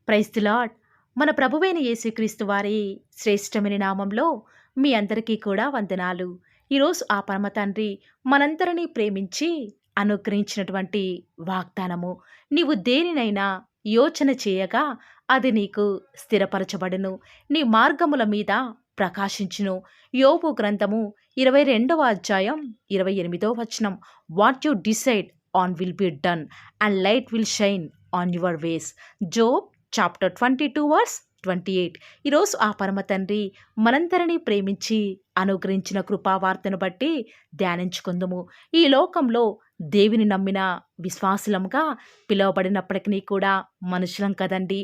Praise the lord. మన ప్రభువైన యేసుక్రీస్తు వారి శ్రేష్టమైన నామంలో మీ అందరికీ కూడా వందనాలు. ఈరోజు ఆ పరమ తండ్రి మనందరినీ ప్రేమించి అనుగ్రహించినటువంటి వాగ్దానము, నీవు దేనినైనా యోచన చేయగా అది నీకు స్థిరపరచబడును, నీ మార్గముల మీద ప్రకాశించును. యోబు గ్రంథము 22వ అధ్యాయం 28వ వచనం. What you decide on will be done and light will shine on your ways. Job chapter 22 verse 28. ఈరోజు ఆ పరమ తండ్రి మనందరినీ ప్రేమించి అనుగ్రహించిన కృపావార్తను బట్టి ధ్యానించుకుందుము. ఈ లోకంలో దేవుని నమ్మిన విశ్వాసులంగా పిలువబడినప్పటికీ కూడా మనుషులం కదండి.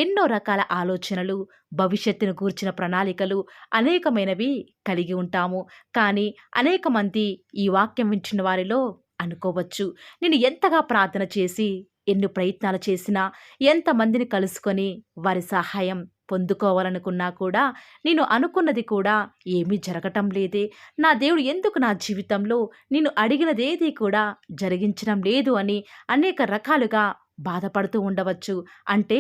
ఎన్నో రకాల ఆలోచనలు, భవిష్యత్తును గూర్చిన ప్రణాళికలు అనేకమైనవి కలిగి ఉంటాము. కానీ అనేక మంది ఈ వాక్యం వింటున్న వారిలో అనుకోవచ్చు, నేను ఎంతగా ప్రార్థన చేసి ఎన్ని ప్రయత్నాలు చేసినా, ఎంతమందిని కలుసుకొని వారి సహాయం పొందుకోవాలనుకున్నా కూడా నేను అనుకున్నది కూడా ఏమీ జరగటం లేదే, నా దేవుడు ఎందుకు నా జీవితంలో నేను అడిగినదేది కూడా జరిగించడం లేదు అని అనేక రకాలుగా బాధపడుతూ ఉండవచ్చు. అంటే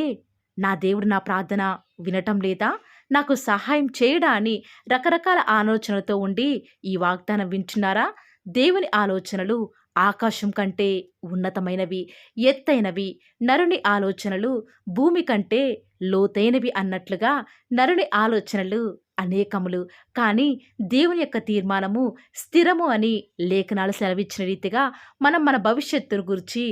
నా దేవుడు నా ప్రార్థన వినటం లేదా, నాకు సహాయం చేయడా అని రకరకాల ఆలోచనలతో ఉండి ఈ వాగ్దానం వింటున్నారా? దేవుని ఆలోచనలు ఆకాశం కంటే ఉన్నతమైనవి, ఎత్తైనవి. నరుని ఆలోచనలు భూమి కంటే లోతైనవి అన్నట్లుగా నరుని ఆలోచనలు అనేకములు. కానీ దేవుని యొక్క తీర్మానము స్థిరము అని లేఖనాలు సెలవిచ్చిన రీతిగా మనం మన భవిష్యత్తును గురించి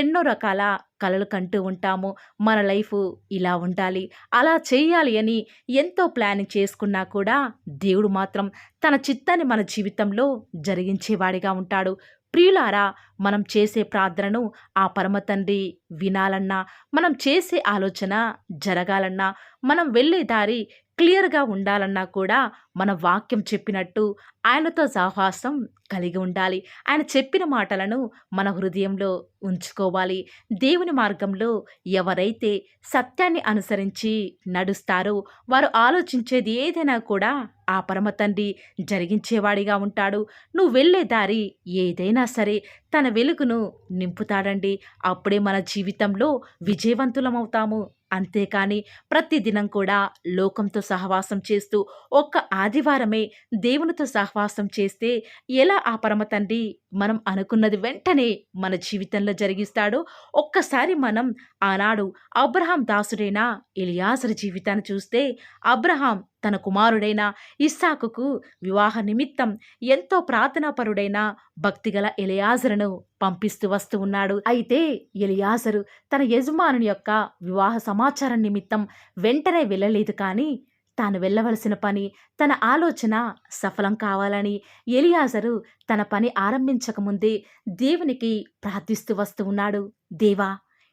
ఎన్నో రకాల కలలు కంటూ ఉంటాము. మన లైఫ్ ఇలా ఉండాలి, అలా చేయాలి అని ఎంతో ప్లానింగ్ చేసుకున్నా కూడా దేవుడు మాత్రం తన చిత్తాన్ని మన జీవితంలో జరిగించేవాడిగా ఉంటాడు. ప్రియులారా, మనం చేసే ప్రార్థనను ఆ పరమ తండ్రి వినాలన్నా, మనం చేసే ఆలోచన జరగాలన్నా, మనం వెళ్ళే దారి క్లియర్గా ఉండాలన్నా కూడా మన వాక్యం చెప్పినట్టు ఆయనతో సహవాసం కలిగి ఉండాలి. ఆయన చెప్పిన మాటలను మన హృదయంలో ఉంచుకోవాలి. దేవుని మార్గంలో ఎవరైతే సత్యాన్ని అనుసరించి నడుస్తారో వారు ఆలోచించేది ఏదైనా కూడా ఆ పరమ తండ్రి జరిగించేవాడిగా ఉంటాడు. నువ్వు వెళ్ళే దారి ఏదైనా సరే తన వెలుగును నింపుతాడండి. అప్పుడే మన జీవితంలో విజయవంతులమవుతాము. అంతేకాని ప్రతిదినం కూడా లోకంతో సహవాసం చేస్తూ ఒక్క ఆదివారమే దేవునితో సహవాసం చేస్తే ఎలా ఆ పరమ తండ్రి మనం అనుకున్నది వెంటనే మన జీవితంలో జరిగిస్తాడో? ఒక్కసారి మనం ఆనాడు అబ్రహాం దాసుడైన ఎలియాజరు జీవితాన్ని చూస్తే, అబ్రహాం తన కుమారుడైన ఇస్సాకుకు వివాహ నిమిత్తం ఎంతో ప్రార్థనాపరుడైన భక్తిగల ఎలియాజరును పంపిస్తూ వస్తూ ఉన్నాడు. అయితే ఎలియాజరు తన యజమానుని యొక్క వివాహ సమాచారం నిమిత్తం వెంటనే వెళ్ళలేదు. కానీ తాను వెళ్ళవలసిన పని, తన ఆలోచన సఫలం కావాలని ఎలియాజరు తన పని ఆరంభించకముందే దేవునికి ప్రార్థిస్తూ వస్తూ ఉన్నాడు. దేవా,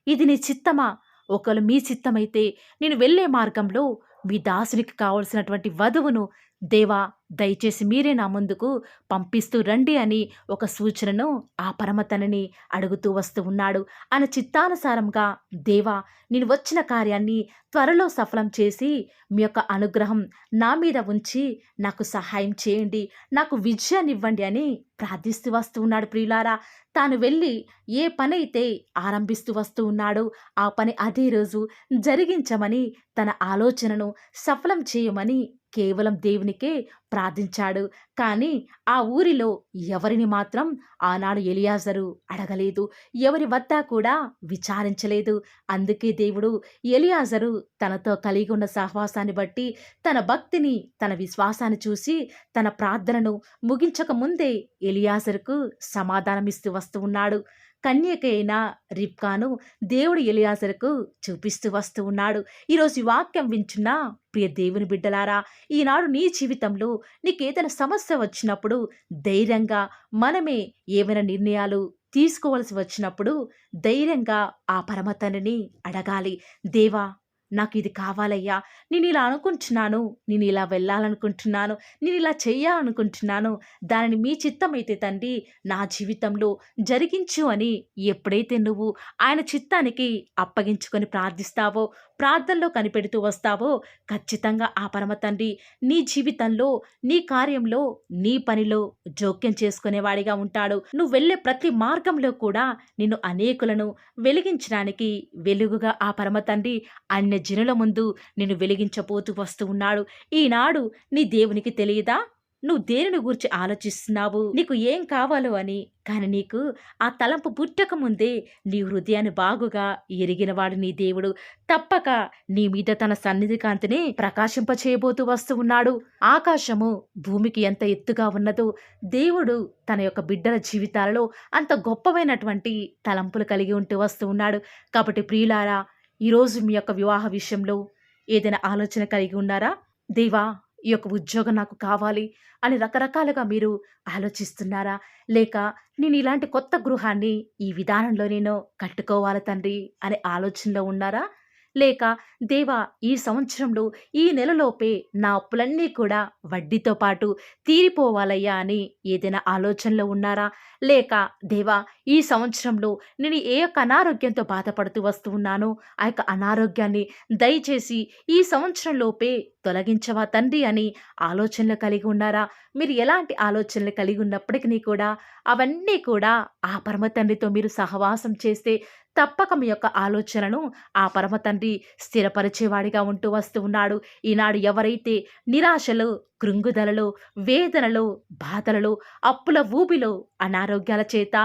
ఇది నీ చిత్తమా? ఒకవేళ మీ చిత్తమైతే నేను వెళ్ళే మార్గంలో మీ దాసునికి కావలసినటువంటి వధువును దేవా దయచేసి మీరే నా ముందుకు పంపిస్తూ రండి అని ఒక సూచనను ఆ పరమతనని అడుగుతూ వస్తూ ఉన్నాడు. ఆయన చిత్తానుసారంగా దేవా, నేను వచ్చిన కార్యాన్ని త్వరలో సఫలం చేసి మీ యొక్క అనుగ్రహం నా మీద ఉంచి నాకు సహాయం చేయండి, నాకు విజయాన్ని ఇవ్వండి అని ప్రార్థిస్తూ వస్తూ ఉన్నాడు. ప్రియులారా, తాను వెళ్ళి ఏ పని అయితే ఆరంభిస్తూ వస్తూ ఉన్నాడో ఆ పని అదే రోజు జరిగించమని, తన ఆలోచనను సఫలం చేయమని కేవలం దేవునికే ప్రార్థించాడు. కానీ ఆ ఊరిలో ఎవరిని మాత్రం ఆనాడు ఎలియాజరు అడగలేదు, ఎవరి వద్ద కూడా విచారించలేదు. అందుకే దేవుడు ఎలియాజరు తనతో కలిగి ఉన్న సహవాసాన్ని బట్టి, తన భక్తిని, తన విశ్వాసాన్ని చూసి తన ప్రార్థనను ముగించక ముందే ఎలియాజరుకు సమాధానమిస్తూ వస్తూ ఉన్నాడు. కన్యకైన రిబ్కాను దేవుడు ఎలియాజరుకు చూపిస్తూ వస్తూ ఉన్నాడు. ఈరోజు ఈ వాక్యం వింటున్న ప్రియ దేవుని బిడ్డలారా, ఈనాడు నీ జీవితంలో నీకేదైనా సమస్య వచ్చినప్పుడు ధైర్యంగా మనమే ఏమైనా నిర్ణయాలు తీసుకోవాల్సి వచ్చినప్పుడు ధైర్యంగా ఆ పరమ తండ్రిని అడగాలి. దేవా, నాకు ఇది కావాలయ్యా, నేను ఇలా అనుకుంటున్నాను, నేను ఇలా వెళ్ళాలనుకుంటున్నాను, నేను ఇలా చెయ్యాలనుకుంటున్నాను, దానిని మీ చిత్తమైతే తండ్రి నా జీవితంలో జరిగించు అని ఎప్పుడైతే నువ్వు ఆయన చిత్తానికి అప్పగించుకొని ప్రార్థిస్తావో, ప్రార్థనలో కనిపెడుతూ వస్తావో, ఖచ్చితంగా ఆ పరమ తండ్రి నీ జీవితంలో, నీ కార్యంలో, నీ పనిలో జోక్యం చేసుకునేవాడిగా ఉంటాడు. నువ్వు వెళ్ళే ప్రతి మార్గంలో కూడా నిన్ను అనేకులను వెలిగించడానికి వెలుగుగా ఆ పరమ తండ్రి అన్య జనుల ముందు నిన్ను వెలిగించబోతూ వస్తూ ఉన్నాడు. ఈనాడు నీ దేవునికి తెలియదా? నువ్వు దేనిని గూర్చి ఆలోచిస్తున్నావు? నీకు ఏం కావాలో అని. కానీ నీకు ఆ తలంపు పుట్టక ముందే నీ హృదయాన్ని బాగుగా ఎరిగినవాడు నీ దేవుడు. తప్పక నీ మీద తన సన్నిధి కాంతిని ప్రకాశింపచేయబోతూ వస్తూ ఉన్నాడు. ఆకాశము భూమికి ఎంత ఎత్తుగా ఉన్నదో దేవుడు తన యొక్క బిడ్డల జీవితాలలో అంత గొప్పవైనటువంటి తలంపులు కలిగి ఉంటూ వస్తూ ఉన్నాడు. కాబట్టి ప్రియులారా, ఈరోజు మీ యొక్క వివాహ విషయంలో ఏదైనా ఆలోచన కలిగి ఉన్నారా? దేవా, ఈ యొక్క ఉద్యోగం నాకు కావాలి అని రకరకాలుగా మీరు ఆలోచిస్తున్నారా? లేక నేను ఇలాంటి కొత్త గృహాన్ని ఈ విధానంలో నేను కట్టుకోవాలి తండ్రి అనే ఆలోచనలో ఉన్నారా? లేక దేవా, ఈ సంవత్సరంలో ఈ నెలలోపే నా అప్పులన్నీ కూడా వడ్డీతో పాటు తీరిపోవాలయ్యా అని ఏదైనా ఆలోచనలో ఉన్నారా? లేక దేవా, ఈ సంవత్సరంలో నేను ఏ యొక్క అనారోగ్యంతో బాధపడుతూ వస్తూ ఉన్నానో ఆ యొక్క అనారోగ్యాన్ని దయచేసి ఈ సంవత్సరంలోపే తొలగించవా తండ్రి అని ఆలోచనలు కలిగి ఉన్నారా? మీరు ఎలాంటి ఆలోచనలు కలిగి ఉన్నప్పటికీ కూడా అవన్నీ కూడా ఆ పరమ తండ్రితో మీరు సహవాసం చేస్తే తప్పక మీ యొక్క ఆలోచనను ఆ పరమ తండ్రి స్థిరపరిచేవాడిగా ఉంటూ వస్తూ ఉన్నాడు. ఈనాడు ఎవరైతే నిరాశలో, కృంగుదలలో, వేదనలో, బాధలలో, అప్పుల ఊబిలో, అనారోగ్యాల చేత,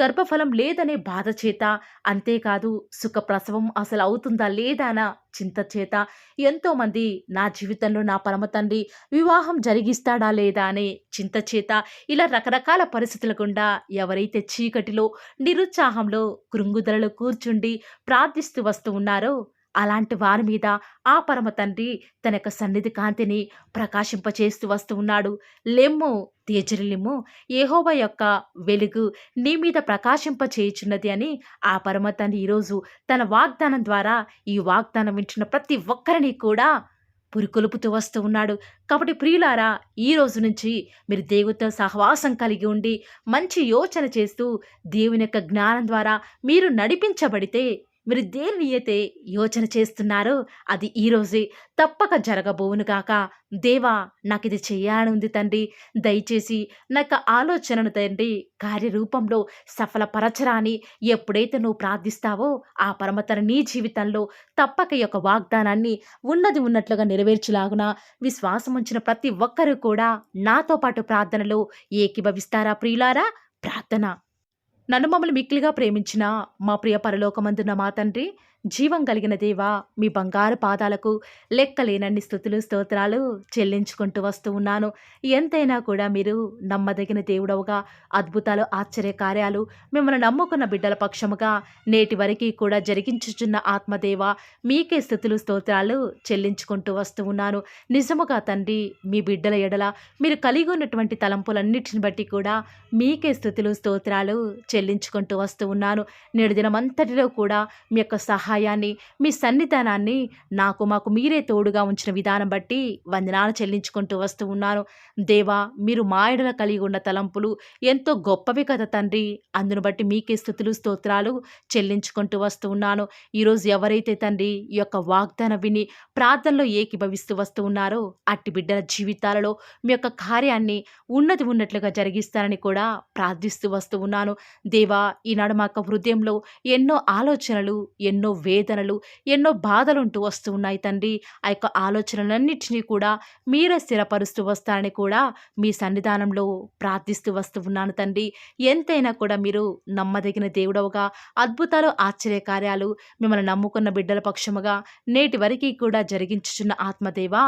గర్భఫలం లేదనే బాధ చేత, అంతేకాదు సుఖప్రసవం అసలు అవుతుందా లేదా అన్న చింత చేత ఎంతోమంది నా జీవితంలో నా పరమ తండ్రి వివాహం జరిగిస్తాడా లేదా అనే చింత చేత ఇలా రకరకాల పరిస్థితుల గుండా ఎవరైతే చీకటిలో, నిరుత్సాహంలో, కృంగుదలలో కూర్చుండి ప్రార్థిస్తూ వస్తూ ఉన్నారో అలాంటి వారి మీద ఆ పరమ తండ్రి తన యొక్క సన్నిధి కాంతిని ప్రకాశింపచేస్తూ వస్తూ ఉన్నాడు. లెమ్ము, తేజరిల్లిమ్ము, యెహోవా యొక్క వెలుగు నీ మీద ప్రకాశింపచేయుచున్నది అని ఆ పరమ తండ్రి ఈరోజు తన వాగ్దానం ద్వారా ఈ వాగ్దానం వింటున్న ప్రతి ఒక్కరిని కూడా పురికొల్పుతూ వస్తూ ఉన్నాడు. కాబట్టి ప్రియులారా, ఈ రోజు నుంచి మీరు దేవునితో సహవాసం కలిగి ఉండి మంచి యోచన చేస్తూ దేవుని యొక్క జ్ఞానం ద్వారా మీరు నడిపించబడితే మీరు దేనిని అయితే యోచన చేస్తున్నారో అది ఈరోజే తప్పక జరగబోవునుగాక. దేవా, నాకు ఇది చేయాలని ఉంది తండ్రి, దయచేసి నా యొక్క ఆలోచనను తండ్రి కార్యరూపంలో సఫలపరచరా అని ఎప్పుడైతే నువ్వు ప్రార్థిస్తావో ఆ పరమతన నీ జీవితంలో తప్పక ఈ యొక్క వాగ్దానాన్ని ఉన్నది ఉన్నట్లుగా నెరవేర్చులాగున విశ్వాసం ఉంచిన ప్రతి ఒక్కరూ కూడా నాతో పాటు ప్రార్థనలో ఏకీభవిస్తారా ప్రియులారా? ప్రార్థన. నన్ను మమ్మల్ని మిక్కిలిగా ప్రేమించిన మా ప్రియ పరలోకమందున్న మా తండ్రి, జీవం కలిగిన దేవా, మీ బంగారు పాదాలకు లెక్కలేనన్ని స్తుతులు స్తోత్రాలు చెల్లించుకుంటూ వస్తూ ఉన్నాను. ఎంతైనా కూడా మీరు నమ్మదగిన దేవుడవుగా, అద్భుతాలు ఆశ్చర్య కార్యాలు మిమ్మల్ని నమ్ముకున్న బిడ్డల పక్షముగా నేటి వరకు కూడా జరిగించుచున్న ఆత్మదేవ, మీకే స్తుతులు స్తోత్రాలు చెల్లించుకుంటూ వస్తూ ఉన్నాను. నిజముగా తండ్రి, మీ బిడ్డల ఎడల మీరు కలిగి ఉన్నటువంటి తలంపులన్నిటిని బట్టి కూడా మీకే స్తుతులు స్తోత్రాలు చెల్లించుకుంటూ వస్తూ ఉన్నాను. నేడు దినమంతటిలో కూడా మీ యొక్క సహాయాన్ని, మీ సన్నిధానాన్ని మాకు మీరే తోడుగా ఉంచిన విధానం బట్టి వందనాలు చెల్లించుకుంటూ వస్తూ ఉన్నాను. దేవా, మీరు మా ఎడల కలిగి ఉన్న తలంపులు ఎంతో గొప్పవి కదా తండ్రి. అందును బట్టి మీకే స్తుతులు స్తోత్రాలు చెల్లించుకుంటూ వస్తూ ఉన్నాను. ఈరోజు ఎవరైతే తండ్రి ఈ యొక్క వాగ్దానం విని ప్రార్థనలో ఏకీభవిస్తూ వస్తూ ఉన్నారో అట్టి బిడ్డల జీవితాలలో మీ యొక్క కార్యాన్ని ఉన్నది ఉన్నట్లుగా జరిగిస్తారని కూడా ప్రార్థిస్తూ వస్తూ ఉన్నాను. దేవా, ఈనాడు మా యొక్క హృదయంలో ఎన్నో ఆలోచనలు, ఎన్నో వేదనలు, ఎన్నో బాధలుంటూ వస్తూ ఉన్నాయి తండ్రి. ఆ యొక్క ఆలోచనలన్నింటినీ కూడా మీరే స్థిరపరుస్తూ వస్తారని కూడా మీ సన్నిధానంలో ప్రార్థిస్తూ వస్తూ ఉన్నాను తండ్రి. ఎంతైనా కూడా మీరు నమ్మదగిన దేవుడవుగా, అద్భుతాలు ఆశ్చర్య కార్యాలు మిమ్మల్ని నమ్ముకున్న బిడ్డల పక్షముగా నేటి వరకు కూడా జరిగించుచున్న ఆత్మదేవా,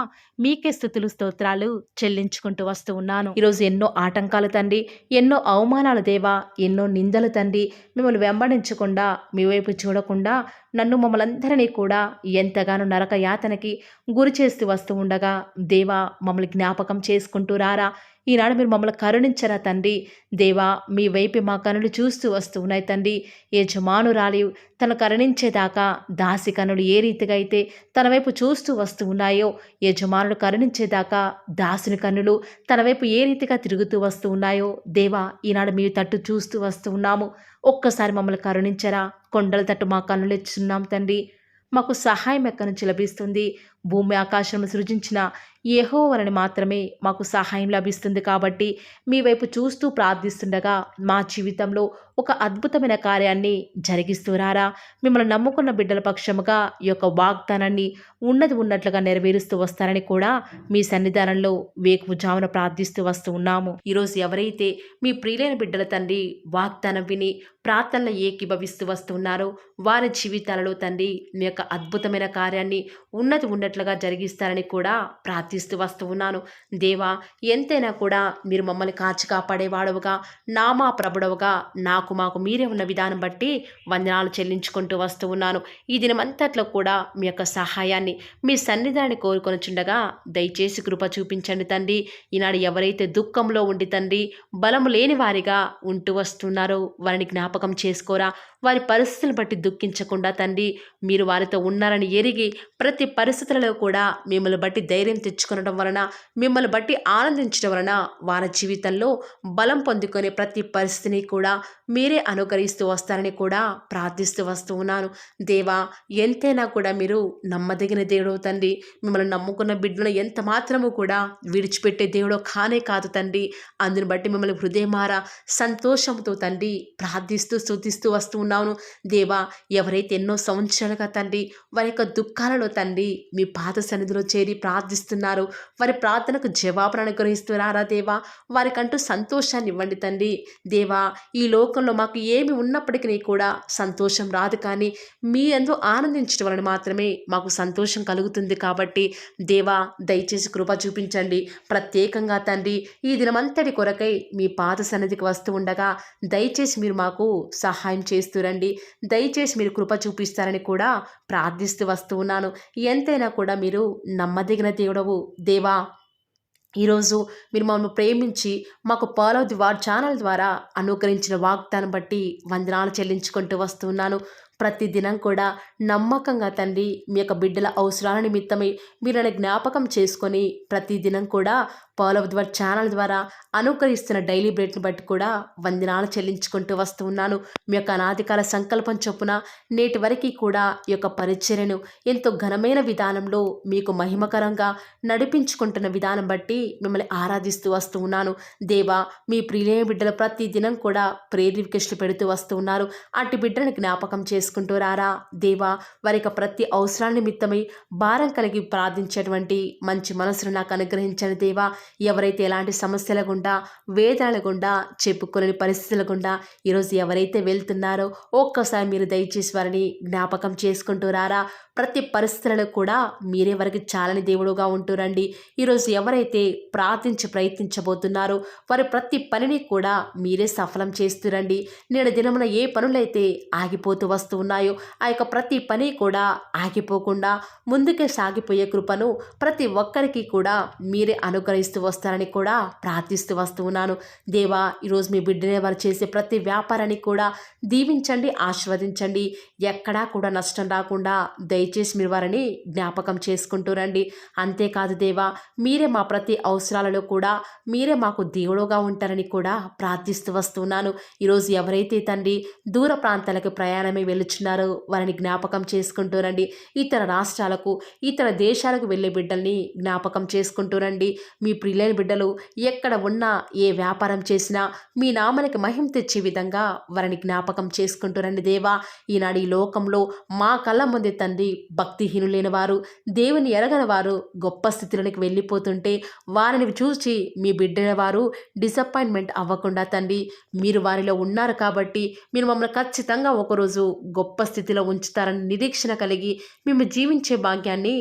మీకే స్తుతులు స్తోత్రాలు చెల్లించుకుంటూ వస్తూ ఉన్నాను. ఈరోజు ఎన్నో ఆటంకాలు తండ్రి, ఎన్నో అవమానాలు దేవా, ఎన్నో నిందలు తండ్రి, మిమ్మల్ని వెంబడించకుండా, మీ వైపు చూడకుండా నన్ను మమ్మల్ందరినీ కూడా ఎంతగానో నరక యాతనకి గురి చేస్తూ వస్తూ ఉండగా దేవా, మమ్మల్ని జ్ఞాపకం చేసుకుంటూ రారా. ఈనాడు మీరు మమ్మల్ని కరుణించరా తండ్రి. దేవా, మీ వైపు మా కనులు చూస్తూ వస్తూ ఉన్నాయి తండ్రి. యజమానురాలి తను కరుణించేదాకా దాసి కనులు ఏ రీతిగా అయితే తన వైపు చూస్తూ వస్తూ ఉన్నాయో, యజమానులు కరుణించేదాకా దాసుని కన్నులు తన వైపు ఏ రీతిగా తిరుగుతూ వస్తూ ఉన్నాయో దేవా, ఈనాడు మీ తట్టు చూస్తూ వస్తూ ఉన్నాము. ఒక్కసారి మమ్మల్ని కరుణించరా. కొండల తట్టు మా కన్నులు ఇచ్చున్నాం తండ్రి. మాకు సహాయం ఎక్కడి నుంచి లభిస్తుంది? భూమి ఆకాశం సృజించిన యెహోవాని మాత్రమే మాకు సహాయం లభిస్తుంది. కాబట్టి మీ వైపు చూస్తూ ప్రార్థిస్తుండగా మా జీవితంలో ఒక అద్భుతమైన కార్యాన్ని జరిగిస్తూరారా. మిమ్మల్ని నమ్ముకున్న బిడ్డల పక్షముగా ఈ యొక్క వాగ్దానాన్ని ఉన్నది ఉన్నట్లుగా నెరవేరుస్తూ వస్తారని కూడా మీ సన్నిధానంలో వేకువజామున ప్రార్థిస్తూ వస్తూ ఉన్నాము. ఈరోజు ఎవరైతే మీ ప్రియులైన బిడ్డల తండ్రి వాగ్దానం విని ప్రార్థనలో ఏకీభవిస్తూ వస్తున్నారో వారి జీవితాలలో తండ్రి మీ యొక్క అద్భుతమైన కార్యాన్ని ఉన్నది ఉన్నట్లుగా జరిగిస్తారని కూడా ప్రార్థిస్తూ వస్తూ ఉన్నాను. దేవా, ఎంతైనా కూడా మీరు మమ్మల్ని కాచి కాపాడేవాడవుగా, నామా ప్రభుడవుగా మాకు మీరే ఉన్న విధానం బట్టి వందనాలు చెల్లించుకుంటూ వస్తూ ఉన్నాను. ఈ దినమంతట్లో కూడా మీ యొక్క సహాయాన్ని మీ సన్నిధానాన్ని కోరుకొనిచుండగా దయచేసి కృప చూపించండి తండ్రి. ఈనాడు ఎవరైతే దుఃఖంలో ఉండి తండ్రి బలము లేని వారిగా ఉంటూ వస్తున్నారో వారిని జ్ఞాపకం చేసుకోరా. వారి పరిస్థితులను బట్టి దుఃఖించకుండా తండ్రి మీరు వారితో ఉన్నారని ఎరిగి ప్రతి పరిస్థితులలో కూడా మిమ్మల్ని బట్టి ధైర్యం తెచ్చుకొనడం వలన, మిమ్మల్ని బట్టి ఆనందించడం వలన వారి జీవితంలో బలం పొందుకునే ప్రతి పరిస్థితిని కూడా మీరే అనుకరిస్తూ వస్తారని కూడా ప్రార్థిస్తూ వస్తూ ఉన్నాను. దేవా, ఎంతైనా కూడా మీరు నమ్మదగిన దేవుడు తండ్రి. మిమ్మల్ని నమ్ముకున్న బిడ్డలను ఎంత మాత్రము కూడా విడిచిపెట్టే దేవుడో కానే కాదు తండ్రి. అందుని బట్టి మిమ్మల్ని హృదయమారా సంతోషంతో తండ్రి ప్రార్థిస్తూ స్తుతిస్తూ వస్తూ ఉన్నాను. దేవా, ఎవరైతే ఎన్నో సంవత్సరాలుగా తండ్రి వారి యొక్క దుఃఖాలలో తండ్రి మీ పాద సన్నిధిలో చేరి ప్రార్థిస్తున్నారు, వారి ప్రార్థనకు జవాబును అనుగ్రహిస్తున్నారా దేవా. వారికంటూ సంతోషాన్ని ఇవ్వండి తండ్రి. దేవా, ఈ లోకంలో మాకు ఏమి ఉన్నప్పటికీ కూడా సంతోషం రాదు, కానీ మీ యందు ఆనందించడం వలన మాత్రమే మాకు సంతోషం కలుగుతుంది. కాబట్టి దేవా, దయచేసి కృప చూపించండి. ప్రత్యేకంగా తండ్రి ఈ దినమంతటి కొరకై మీ పాద సన్నిధికి వస్తూ ఉండగా దయచేసి మీరు మాకు సహాయం చేస్తురండి. దయచేసి మీరు కృప చూపిస్తారని కూడా ప్రార్థిస్తూ వస్తూ ఉన్నాను. ఎంతైనా కూడా మీరు నమ్మదగిన దేవుడవు దేవా. ఈరోజు మీరు మమ్మల్ని ప్రేమించి మాకు ఫాలో ది వార్ ఛానల్ ద్వారా అనుగ్రహించిన వాగ్దానం బట్టి వందనాలు చెల్లించుకుంటూ వస్తున్నాను. ప్రతిదినం కూడా నమ్మకంగా తండ్రి మీ యొక్క బిడ్డల అవసరాల నిమిత్తమై మీరు నన్ను జ్ఞాపకం చేసుకొని ప్రతిదినం కూడా ఫాలో ది వార్ ఛానల్ ద్వారా అనుకరిస్తున్న డైలీ బ్రెడ్ని బట్టి కూడా వందనాలు చెల్లించుకుంటూ వస్తూ ఉన్నాను. మీ యొక్క అనాదికాల సంకల్పం చొప్పున నేటి వరకు కూడా ఈ యొక్క పరిచర్యను ఎంతో ఘనమైన విధానంలో మీకు మహిమకరంగా నడిపించుకుంటున్న విధానం బట్టి మిమ్మల్ని ఆరాధిస్తూ వస్తూ ఉన్నాను. దేవా, మీ ప్రియులైన బిడ్డలు ప్రతి దినం కూడా ప్రేయర్ రిక్వెస్ట్లు పెడుతూ వస్తూ ఉన్నారు. అటు బిడ్డలను జ్ఞాపకం చేసుకుంటూ రారా దేవా. వారి యొక్క ప్రతి అవసరాల నిమిత్తమై భారం కలిగి ప్రార్థించేటువంటి మంచి మనసును నాకు అనుగ్రహించండి దేవా. ఎవరైతే ఎలాంటి సమస్యల గుండా వేదనల గుండా చెప్పుకోలేని పరిస్థితుల గుండా ఈరోజు ఎవరైతే వెళ్తున్నారో ఒక్కసారి మీరు దయచేసి వారిని జ్ఞాపకం చేసుకుంటూ రారా. ప్రతి పరిస్థితులలో కూడా మీరే వారికి చాలని దేవుడుగా ఉంటూరండి. ఈరోజు ఎవరైతే ప్రయత్నించబోతున్నారో వారి ప్రతి పనిని కూడా మీరే సఫలం చేస్తురండి. నేడు దినమున ఏ పనులైతే ఆగిపోతూ వస్తూ ఉన్నాయో ఆ యొక్క ప్రతి పని కూడా ఆగిపోకుండా ముందుకే సాగిపోయే కృపను ప్రతి ఒక్కరికి కూడా మీరే అనుగ్రహిస్తూ వస్తారని కూడా ప్రార్థిస్తూ వస్తూ ఉన్నాను. దేవా, ఈరోజు మీ బిడ్డనే వారు చేసే ప్రతి వ్యాపారాన్ని కూడా దీవించండి, ఆశీర్వదించండి. ఎక్కడా కూడా నష్టం రాకుండా దయచేసి మీరు వారిని జ్ఞాపకం చేసుకుంటూ రండి. అంతేకాదు దేవా, మీరే మా ప్రతి అవసరాలలో కూడా మీరే మాకు దేవుడుగా ఉంటారని కూడా ప్రార్థిస్తూ వస్తున్నాను. ఈరోజు ఎవరైతే తండ్రి దూర ప్రాంతాలకు ప్రయాణమై వెళ్ళుచున్నారో వారిని జ్ఞాపకం చేసుకుంటూ రండి. ఇతర రాష్ట్రాలకు ఇతర దేశాలకు వెళ్ళే బిడ్డల్ని జ్ఞాపకం చేసుకుంటూ రండి. మీ ప్రియులైన బిడ్డలు ఎక్కడ ఉన్నా ఏ వ్యాపారం చేసినా మీ నామానికి మహిమ తెచ్చే విధంగా వారిని జ్ఞాపకం చేసుకుంటూ రండి దేవా. ఈనాడు ఈ లోకంలో మా కళ్ళ ముందే తండ్రి భక్తిహీనులైన వారు, దేవుని ఎరగని వారు గొప్ప స్థితిలోనికి వెళ్ళిపోతుంటే వారిని చూసి మీ బిడ్డల వారు డిసప్పాయింట్మెంట్ అవ్వకుండా తండ్రి మీరు వారిలో ఉన్నారు కాబట్టి మీరు మమ్మల్ని ఖచ్చితంగా ఒకరోజు గొప్ప స్థితిలో ఉంచుతారని నిరీక్షణ కలిగి మేము జీవించే భాగ్యాన్ని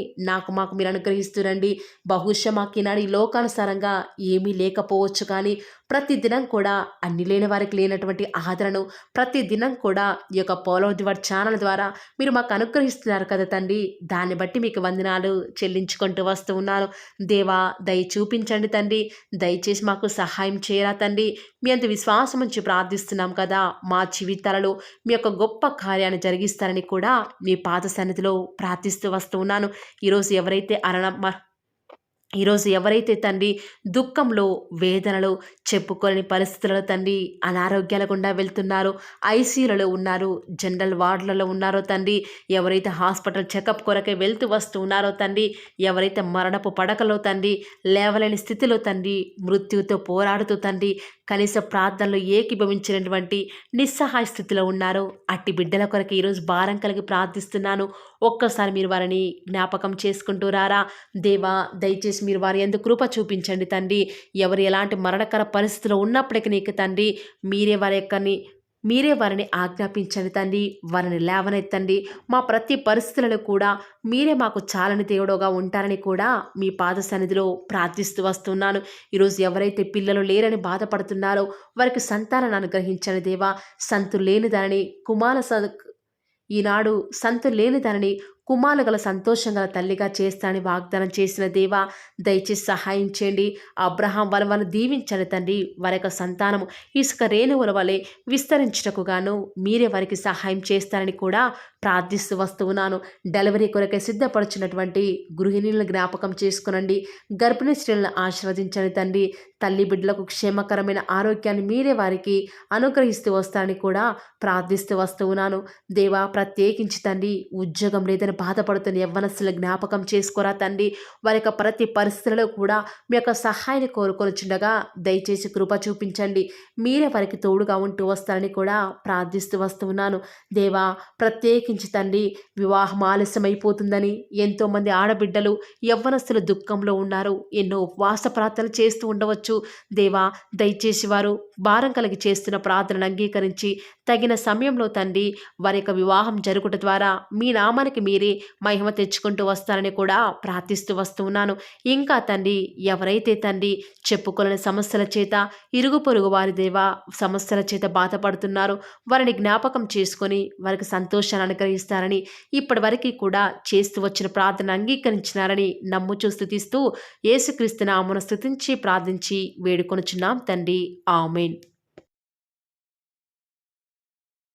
మాకు మీరు అనుగ్రహిస్తురండి. బహుశా మాకు ఈనాడు ఈ లోకానుసారంగా ఏమీ లేకపోవచ్చు, కానీ ప్రతిదినం కూడా అన్ని లేని వారికి లేనటువంటి ఆదరణను ప్రతిదినం కూడా ఈ యొక్క ఫాలో ది వార్ ఛానల్ ద్వారా మీరు మాకు అనుగ్రహిస్తున్నారు కదా తండ్రి. దాన్ని బట్టి మీకు వందనాలు చెల్లించుకుంటూ వస్తూ ఉన్నాను. దేవా, దయ చూపించండి తండ్రి. దయచేసి మాకు సహాయం చేయరా తండ్రి. మీ అంత విశ్వాసం నుంచి ప్రార్థిస్తున్నాం కదా. మా జీవితాలలో మీ యొక్క గొప్ప కార్యాన్ని జరిగిస్తారని కూడా మీ పాద సన్నిధిలో ప్రార్థిస్తూ వస్తూ ఉన్నాను. ఈరోజు ఎవరైతే ఈరోజు ఎవరైతే తండ్రి దుఃఖంలో, వేదనలో, చెప్పుకోలేని పరిస్థితులలో తండ్రి అనారోగ్యాల గుండా వెళ్తున్నారో, ఐసీయూలలో ఉన్నారు, జనరల్ వార్డులలో ఉన్నారో తండ్రి, ఎవరైతే హాస్పిటల్ చెకప్ కొరకే వెళ్తూ వస్తూ ఉన్నారో తండ్రి, ఎవరైతే మరణపు పడకలో తండ్రి, లేవలేని స్థితిలో తండ్రి, మృత్యువుతో పోరాడుతూ తండ్రి, కనీస ప్రార్థనలు ఏకీభవించినటువంటి నిస్సహాయ స్థితిలో ఉన్నారో అట్టి బిడ్డల కొరకు ఈరోజు భారం కలిగి ప్రార్థిస్తున్నాను. ఒక్కసారి మీరు వారిని జ్ఞాపకం చేసుకుంటూ రారా. దేవా, దయచేసి మీరు వారి యందు కృప చూపించండి తండ్రి. ఎవరు ఎలాంటి మరణకర పరిస్థితిలో ఉన్నప్పటికీ నీకు తండ్రి, మీరే వారిని ఆజ్ఞాపించండి తండ్రి. వారిని లేవనెత్తండి. మా ప్రతి పరిస్థితులలో కూడా మీరే మాకు చాలని దేవుడుగా ఉంటారని కూడా మీ పాద సన్నిధిలో ప్రార్థిస్తూ వస్తున్నాను. ఈరోజు ఎవరైతే పిల్లలు లేరని బాధపడుతున్నారో వారికి సంతానాన్ని అనుగ్రహించండి దేవా. సంతు లేని దానిని ఈనాడు సంతు లేని దానిని కుమారులు గల సంతోషం గల తల్లిగా చేస్తానని వాగ్దానం చేసిన దేవా, దయచేసి సహాయం చేయండి. అబ్రహాం వలవను దీవించండి తండ్రి. వారి యొక్క సంతానము ఇసుక రేణువుల వలె విస్తరించుటకు గాను మీరే వారికి సహాయం చేస్తారని కూడా ప్రార్థిస్తూ వస్తూ ఉన్నాను. డెలివరీ కొరకే సిద్ధపడుచున్నటువంటి గృహిణులను జ్ఞాపకం చేసుకునండి. గర్భిణీ స్త్రీలను ఆశీర్వదించండి తండ్రి. తల్లి బిడ్డలకు క్షేమకరమైన ఆరోగ్యాన్ని మీరే వారికి అనుగ్రహిస్తూ వస్తారని కూడా ప్రార్థిస్తూ వస్తూ ఉన్నాను. దేవా, ప్రత్యేకించి తండ్రి ఉద్యోగం లేదని బాధపడుతున్న యవ్వనస్తుల జ్ఞాపకం చేసుకోరా తండ్రి. వారి యొక్క ప్రతి పరిస్థితులలో కూడా మీ యొక్క సహాయాన్ని కోరుకొనిచుండగా దయచేసి కృప చూపించండి. మీరే వారికి తోడుగా ఉంటూ వస్తారని కూడా ప్రార్థిస్తూ వస్తూ ఉన్నాను. దేవా, ప్రత్యేకించి తండ్రి వివాహం ఆలస్యమైపోతుందని ఎంతోమంది ఆడబిడ్డలు యవ్వనస్తులు దుఃఖంలో ఉన్నారు. ఎన్నో ఉపవాస ప్రార్థనలు చేస్తూ ఉండవచ్చు. దేవా, దయచేసి వారు భారం కలిగి చేస్తున్న ప్రార్థనను అంగీకరించి తగిన సమయంలో తండ్రి వారి యొక్క వివాహం జరుగుట ద్వారా మీ నామానికి మీరే మహిమ తెచ్చుకుంటూ వస్తారని కూడా ప్రార్థిస్తూ వస్తూ ఉన్నాను. ఇంకా తండ్రి ఎవరైతే తండ్రి చెప్పుకోలేని సమస్యల చేత, ఇరుగు పొరుగు వారి దేవా సమస్యల చేత బాధపడుతున్నారో వారిని జ్ఞాపకం చేసుకొని వారికి సంతోషాన్ని అనుగ్రహిస్తారని, ఇప్పటి వరకు కూడా చేస్తూ వచ్చిన ప్రార్థన అంగీకరించినారని నమ్ముచూ స్తుతిస్తూ యేసుక్రీస్తు నామమున స్తుతించి ప్రార్థించి వేడుకొనుచున్నాం తండ్రి. ఆమేన్.